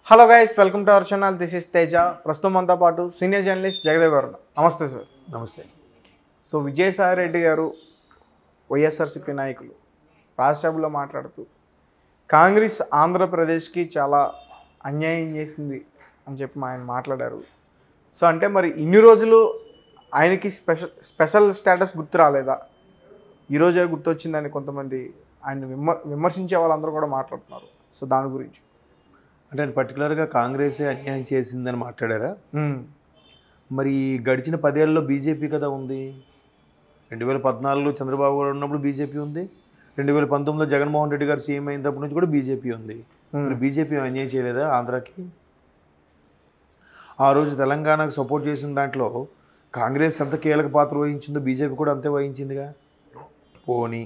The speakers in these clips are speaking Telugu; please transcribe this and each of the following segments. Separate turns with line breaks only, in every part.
Hello guys, welcome to our channel. This is Teja. ప్రస్తుతం మనతో పాటు సీనియర్ జర్నలిస్ట్ జగదేవ్ గారు. నమస్తే సార్.
నమస్తే.
సో విజయసాయి రెడ్డి గారు, వైఎస్ఆర్సీపీ నాయకులు రాజ్యసభలో మాట్లాడుతూ కాంగ్రెస్ ఆంధ్రప్రదేశ్కి చాలా అన్యాయం చేసింది అని చెప్పి ఆయన మాట్లాడారు. సో అంటే మరి ఇన్ని రోజులు ఆయనకి స్పెషల్ స్టేటస్ గుర్తు రాలేదా? ఈరోజే గుర్తొచ్చిందని కొంతమంది ఆయన విమర్శించే వాళ్ళందరూ కూడా మాట్లాడుతున్నారు. సో దాని గురించి
అంటే ఆయన పర్టికులర్గా కాంగ్రెసే అన్యాయం చేసిందని మాట్లాడారా? మరి గడిచిన 10 ఏళ్ళలో బీజేపీ కదా ఉంది. 2014లో చంద్రబాబు గారు ఉన్నప్పుడు బీజేపీ ఉంది. 2019లో జగన్మోహన్ రెడ్డి గారు సీఎం అయినప్పటి నుంచి కూడా బీజేపీ ఉంది. మరి బీజేపీ అన్యాయం చేయలేదా ఆంధ్రాకి? ఆ రోజు తెలంగాణకు సపోర్ట్ చేసిన దాంట్లో కాంగ్రెస్ ఎంత కీలక పాత్ర వహించిందో బీజేపీ కూడా అంతే వహించిందిగా. పోనీ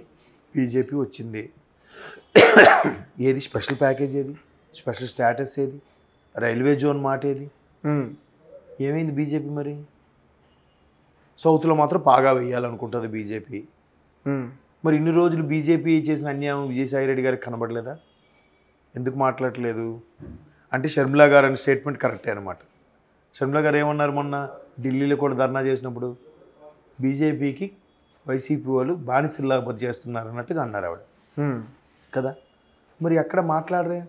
బీజేపీ వచ్చింది, ఏది స్పెషల్ ప్యాకేజ్, ఏది స్పెషల్ స్టేటస్, ఏది రైల్వే జోన్ మాట, ఏది ఏమైంది బీజేపీ? మరి సౌత్లో మాత్రం బాగా వేయాలనుకుంటుంది బీజేపీ. మరి ఇన్ని రోజులు బీజేపీ చేసిన అన్యాయం విజయసాయి రెడ్డి గారికి కనబడలేదా? ఎందుకు మాట్లాడలేదు అంటే షర్మిలా గారు అనే స్టేట్మెంట్ కరెక్టే అనమాట. షర్మిలా గారు ఏమన్నారు మొన్న ఢిల్లీలో కూడా ధర్నా చేసినప్పుడు? బీజేపీకి వైసీపీ వాళ్ళు బానిసల్లా చేస్తున్నారు అన్నట్టుగా అన్నారు ఆవిడ కదా. మరి ఎక్కడ మాట్లాడరే?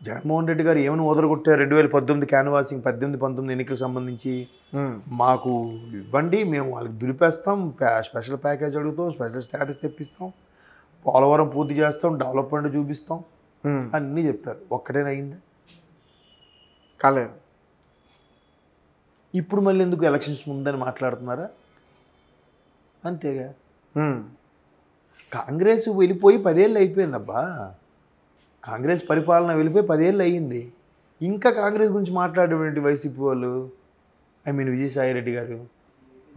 జగన్మోహన్ రెడ్డి గారు ఏమైనా వదలగొట్టారు? 2018 క్యాన్వాసింగ్ 18-19 ఎన్నికలకు సంబంధించి మాకు ఇవ్వండి, మేము వాళ్ళకి దులిపేస్తాం, స్పెషల్ ప్యాకేజ్ అడుగుతాం, స్పెషల్ స్టేటస్ తెప్పిస్తాం, పోలవరం పూర్తి చేస్తాం, డెవలప్మెంట్ చూపిస్తాం అన్నీ చెప్పారు. ఒక్కటేనా అయిందా?
కాలేదు.
ఇప్పుడు మళ్ళీ ఎందుకు ఎలక్షన్స్ ముందని మాట్లాడుతున్నారా? అంతేగా. కాంగ్రెస్ వెళ్ళిపోయి 10 ఏళ్ళు అయిపోయిందబ్బా. కాంగ్రెస్ పరిపాలన వెళ్ళిపోయి 10 ఏళ్ళు అయ్యింది. ఇంకా కాంగ్రెస్ గురించి మాట్లాడేటువంటి వైసీపీ వాళ్ళు, విజయసాయి రెడ్డి గారు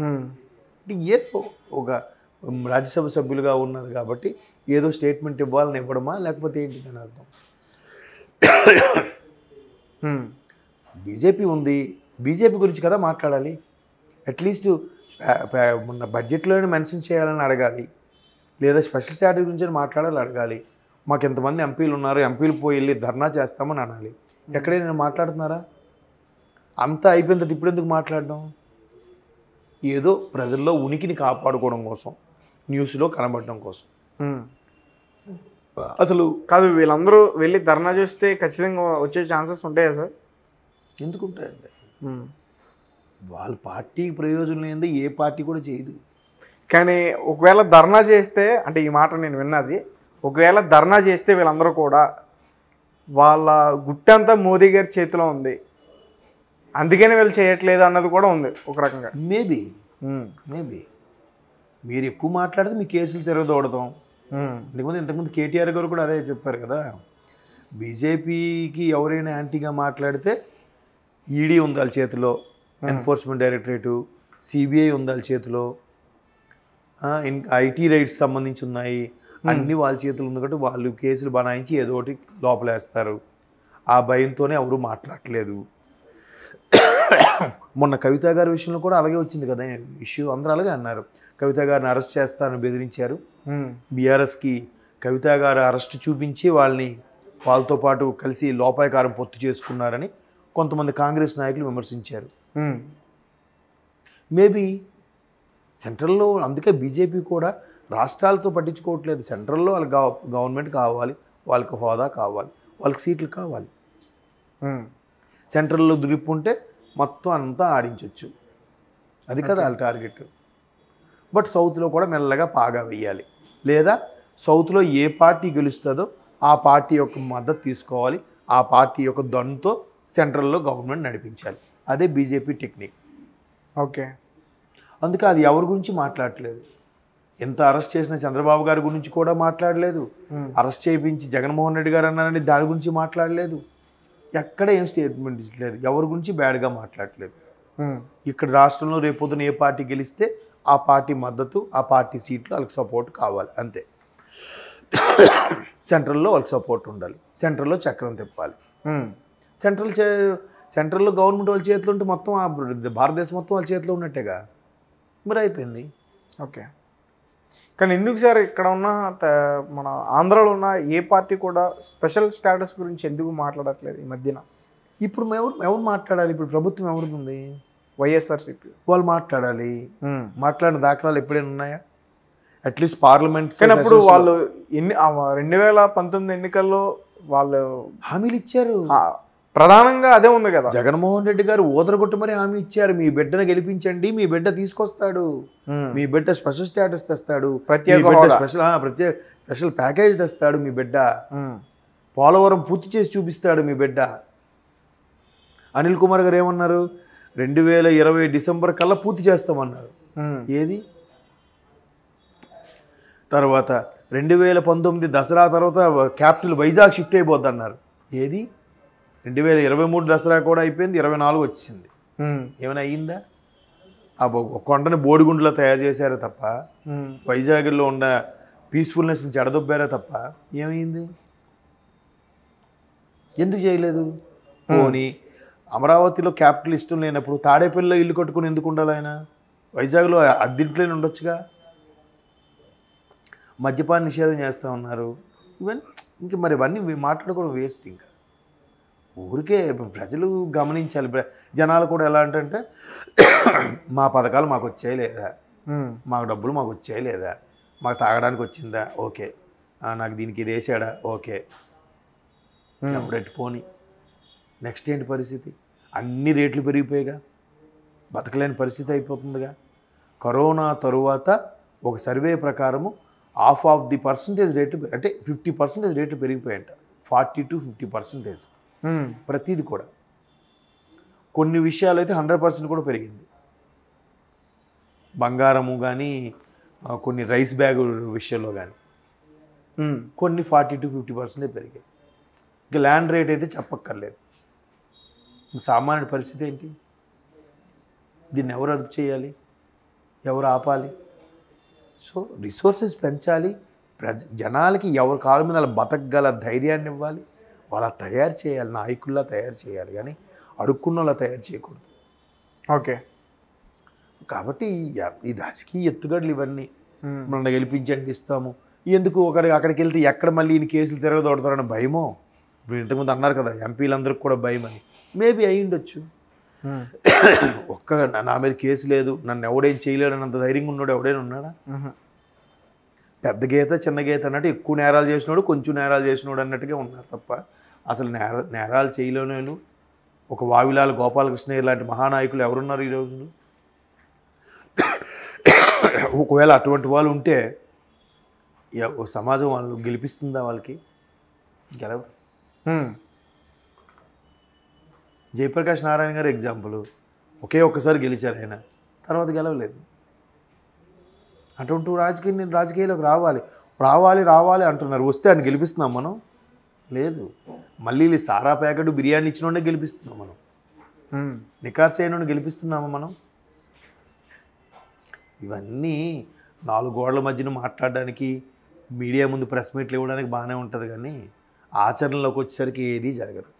అంటే ఏదో ఒక రాజ్యసభ సభ్యులుగా ఉన్నారు కాబట్టి ఏదో స్టేట్మెంట్ ఇవ్వాలని ఇవ్వడమా, లేకపోతే ఏంటి అని అర్థం? బీజేపీ ఉంది, బీజేపీ గురించి కదా మాట్లాడాలి. అట్లీస్ట్ మొన్న బడ్జెట్లోనే మెన్షన్ చేయాలని అడగాలి, లేదా స్పెషల్ స్టాటస్ గురించి మాట్లాడాలి అడగాలి. మాకు ఎంతమంది ఎంపీలు ఉన్నారు, ఎంపీలు పోయి వెళ్ళి ధర్నా చేస్తామని అనాలి. ఎక్కడైనా మాట్లాడుతున్నారా? అంతా అయిపోయిన తర్వాత ఇప్పుడు ఎందుకు మాట్లాడడం? ఏదో ప్రజల్లో ఉనికిని కాపాడుకోవడం కోసం, న్యూస్లో కనబడడం కోసం.
అసలు కాదు, వీళ్ళందరూ వెళ్ళి ధర్నా చేస్తే ఖచ్చితంగా వచ్చే ఛాన్సెస్ ఉంటాయా సార్?
ఎందుకు ఉంటాయండి? వాళ్ళ పార్టీకి ప్రయోజనం ఏందో ఏ పార్టీ కూడా చేయదు.
కానీ ఒకవేళ ధర్నా చేస్తే, అంటే ఈ మాట నేను విన్నది, ఒకవేళ ధర్నా చేస్తే వీళ్ళందరూ కూడా వాళ్ళ గుట్టంతా మోదీ గారి చేతిలో ఉంది, అందుకని వీళ్ళు చేయట్లేదు అన్నది కూడా ఉంది ఒక రకంగా.
మేబీ మీరు ఎక్కువ మాట్లాడితే మీ కేసులు తిరగదోడతాం. ఇంతకుముందు కేటీఆర్ గారు కూడా అదే చెప్పారు కదా. బీజేపీకి ఎవరైనా యాంటీగా మాట్లాడితే ఈడీ ఉంది వాళ్ళ చేతిలో, ఎన్ఫోర్స్మెంట్ డైరెక్టరేటు, సిబిఐ ఉంది వాళ్ళ చేతిలో, ఐటీ రైట్స్ సంబంధించి ఉన్నాయి, అన్నీ వాళ్ళ చేతులు ఉంది కాబట్టి వాళ్ళు కేసులు బనాయించి ఏదో ఒకటి లోపలేస్తారు. ఆ భయంతోనే ఎవరు మాట్లాడలేదు. మొన్న కవిత గారి విషయంలో కూడా అలాగే వచ్చింది కదా ఇష్యూ. అందరూ అలాగే అన్నారు, కవిత గారిని అరెస్ట్ చేస్తారని బెదిరించారు. బీఆర్ఎస్కి కవిత గారు అరెస్ట్ చూపించి వాళ్ళతో పాటు కలిసి లోపాయకారం పొత్తు చేసుకున్నారని కొంతమంది కాంగ్రెస్ నాయకులు విమర్శించారు. మేబీ సెంట్రల్లో, అందుకే బీజేపీ కూడా రాష్ట్రాలతో పట్టించుకోవట్లేదు. సెంట్రల్లో వాళ్ళకి గవర్నమెంట్ కావాలి, వాళ్ళకి హోదా కావాలి, వాళ్ళకి సీట్లు కావాలి. సెంట్రల్లో దురిపుంటే మొత్తం అంతా ఆడించవచ్చు, అది కదా వాళ్ళ టార్గెట్. బట్ సౌత్లో కూడా మెల్లగా పాగా వేయాలి, లేదా సౌత్లో ఏ పార్టీ గెలుస్తుందో ఆ పార్టీ యొక్క మద్దతు తీసుకోవాలి, ఆ పార్టీ యొక్క దన్నుతో సెంట్రల్లో గవర్నమెంట్ నడిపించాలి. అదే బీజేపీ టెక్నిక్.
ఓకే,
అందుకే అది ఎవరి గురించి మాట్లాడట్లేదు. ఎంత అరెస్ట్ చేసిన చంద్రబాబు గారి గురించి కూడా మాట్లాడలేదు. అరెస్ట్ చేయించి జగన్మోహన్ రెడ్డి గారు అన్నారని దాని గురించి మాట్లాడలేదు. ఎక్కడ ఏం స్టేట్మెంట్ ఇచ్చలేదు, ఎవరి గురించి బ్యాడ్గా మాట్లాడలేదు. ఇక్కడ రాష్ట్రంలో రేపొద్దున ఏ పార్టీ గెలిస్తే ఆ పార్టీ మద్దతు, ఆ పార్టీ సీట్లు వాళ్ళకి సపోర్ట్ కావాలి, అంతే. సెంట్రల్లో వాళ్ళకి సపోర్ట్ ఉండాలి, సెంట్రల్లో చక్రం తిప్పాలి. సెంట్రల్లో గవర్నమెంట్ వాళ్ళ చేతిలో ఉంటే మొత్తం భారతదేశం మొత్తం వాళ్ళ చేతిలో ఉన్నట్టేగా. మరి అయిపోయింది.
ఓకే, కానీ ఎందుకు సార్ ఇక్కడ ఉన్న మన ఆంధ్రాలో ఉన్న ఏ పార్టీ కూడా స్పెషల్ స్టేటస్ గురించి ఎందుకు మాట్లాడట్లేదు ఈ మధ్యన?
ఇప్పుడు ఎవరు మాట్లాడాలి? ఇప్పుడు ప్రభుత్వం ఎవరిది ఉంది?
వైఎస్ఆర్సీపీ
వాళ్ళు మాట్లాడాలి. మాట్లాడిన దాఖలాలు ఎప్పుడైనా ఉన్నాయా? At least parliament.
కానీ అప్పుడు వాళ్ళు 2019 ఎన్నికల్లో వాళ్ళు
హామీలు ఇచ్చారు.
ప్రధానంగా అదే ఉంది కదా,
జగన్మోహన్ రెడ్డి గారు ఊదరగొట్టు మరి హామీ ఇచ్చారు. మీ బిడ్డను గెలిపించండి, మీ బిడ్డ తీసుకొస్తాడు, మీ బిడ్డ స్పెషల్ స్టేటస్ తెస్తాడు, స్పెషల్ ప్యాకేజ్ తెస్తాడు, మీ బిడ్డ పోలవరం పూర్తి చేసి చూపిస్తాడు, మీ బిడ్డ. అనిల్ కుమార్ గారు ఏమన్నారు? 2020 డిసెంబర్ కల్లా పూర్తి చేస్తామన్నారు. ఏది? తర్వాత 2019 దసరా తర్వాత క్యాపిటల్ వైజాగ్ షిఫ్ట్ అయిపోద్ది అన్నారు. ఏది? 2023 దసరా కూడా అయిపోయింది, 24 వచ్చింది. ఏమైనా అయ్యిందా? ఆ కొండని బోడిగుండులో తయారు చేశారే తప్ప, వైజాగ్లో ఉన్న పీస్ఫుల్నెస్ని చెడదొబ్బారే తప్ప ఏమైంది? ఎందుకు చేయలేదు? పోనీ అమరావతిలో క్యాపిటల్ ఇష్టం లేనప్పుడు తాడేపల్లిలో ఇల్లు కట్టుకుని ఎందుకు ఉండాలి ఆయన? వైజాగ్లో అద్దెంట్లోనే ఉండొచ్చుగా. మద్యపాన నిషేధం చేస్తూ ఉన్నారు. ఇవన్నీ ఇంక మరి ఇవన్నీ మాట్లాడుకోవడం వేస్ట్. ఇంకా ఊరికే ప్రజలు గమనించాలి. జనాలు కూడా ఎలా అంటే మా పథకాలు మాకు వచ్చాయి లేదా, మాకు డబ్బులు మాకు వచ్చాయి లేదా, మాకు తాగడానికి వచ్చిందా, ఓకే, నాకు దీనికి ఇది వేసాడా, ఓకే, ఎవరెట్టి పోని. నెక్స్ట్ ఏంటి పరిస్థితి? అన్ని రేట్లు పెరిగిపోయిగా, బతకలేని పరిస్థితి అయిపోతుందిగా. కరోనా తరువాత ఒక సర్వే ప్రకారము ఆఫ్ ది పర్సంటేజ్ రేట్లు అంటే 50% రేట్లు పెరిగిపోయాయంట. 40 to 50% ప్రతిది కూడా. కొన్ని విషయాలు అయితే 100% కూడా పెరిగింది. బంగారము కానీ, కొన్ని రైస్ బ్యాగ్ విషయంలో కానీ కొన్ని 40 to 50% పెరిగాయి. ఇంకా ల్యాండ్ రేట్ అయితే చెప్పక్కర్లేదు. సామాన్య పరిస్థితి ఏంటి? దీన్ని ఎవరు అదుపు చేయాలి? ఎవరు ఆపాలి? సో రిసోర్సెస్ పెంచాలి. జనాలకి ఎవరి కాళ్ళ మీద బతకగల ధైర్యాన్ని ఇవ్వాలి. వాళ్ళ తయారు చేయాలి, నాయకుల్లా తయారు చేయాలి, కానీ అడుక్కున్నలా తయారు చేయకూడదు.
ఓకే.
కాబట్టి ఈ రాజకీయ ఎత్తుగడలు ఇవన్నీ మనం గెలిపించండి ఇస్తాము, ఎందుకు అక్కడికి వెళ్తే ఎక్కడ మళ్ళీ ఈయన కేసులు తిరగదోడతారన్న భయమో. ఇప్పుడు ఇంతకుముందు అన్నారు కదా ఎంపీలందరికీ కూడా భయం అని. మేబీ అయి ఉండొచ్చు. నా మీద కేసు లేదు, నన్ను ఎవడేం చేయలేడు అన్నంత ధైర్యంగా ఉన్నాడు ఎవడైనా ఉన్నాడా? పెద్ద గీత చిన్న గీత అన్నట్టు ఎక్కువ నేరాలు చేసినాడు, కొంచెం నేరాలు చేసినాడు అన్నట్టుగా ఉన్నారు తప్ప అసలు నేరాలు చేయలేను ఒక వావిలాల గోపాలకృష్ణయ్య లాంటి మహానాయకులు ఎవరున్నారు ఈ రోజులు? ఒకవేళ అటువంటి వాళ్ళు ఉంటే సమాజం వాళ్ళు గెలిపిస్తుందా? వాళ్ళకి గెలవరు. జయప్రకాష్ నారాయణ గారు ఎగ్జాంపుల్. ఒక్కసారి గెలిచారు ఆయన, తర్వాత గెలవలేదు. అటువంటి రాజకీయాలకు రావాలి అంటున్నారు. వస్తే ఆయన గెలిపిస్తున్నాం మనం? లేదు. మళ్ళీ సారా ప్యాకెట్ బిర్యానీ ఇచ్చినోడే గెలిపిస్తున్నాం మనం. నికార్స్ అయినోడిని గెలిపిస్తున్నామా మనం? ఇవన్నీ 4 గోడల మధ్యన మాట్లాడడానికి, మీడియా ముందు ప్రెస్ మీట్లు ఇవ్వడానికి బాగానే ఉంటుంది, కానీ ఆచరణలోకి వచ్చేసరికి ఏదీ జరగదు.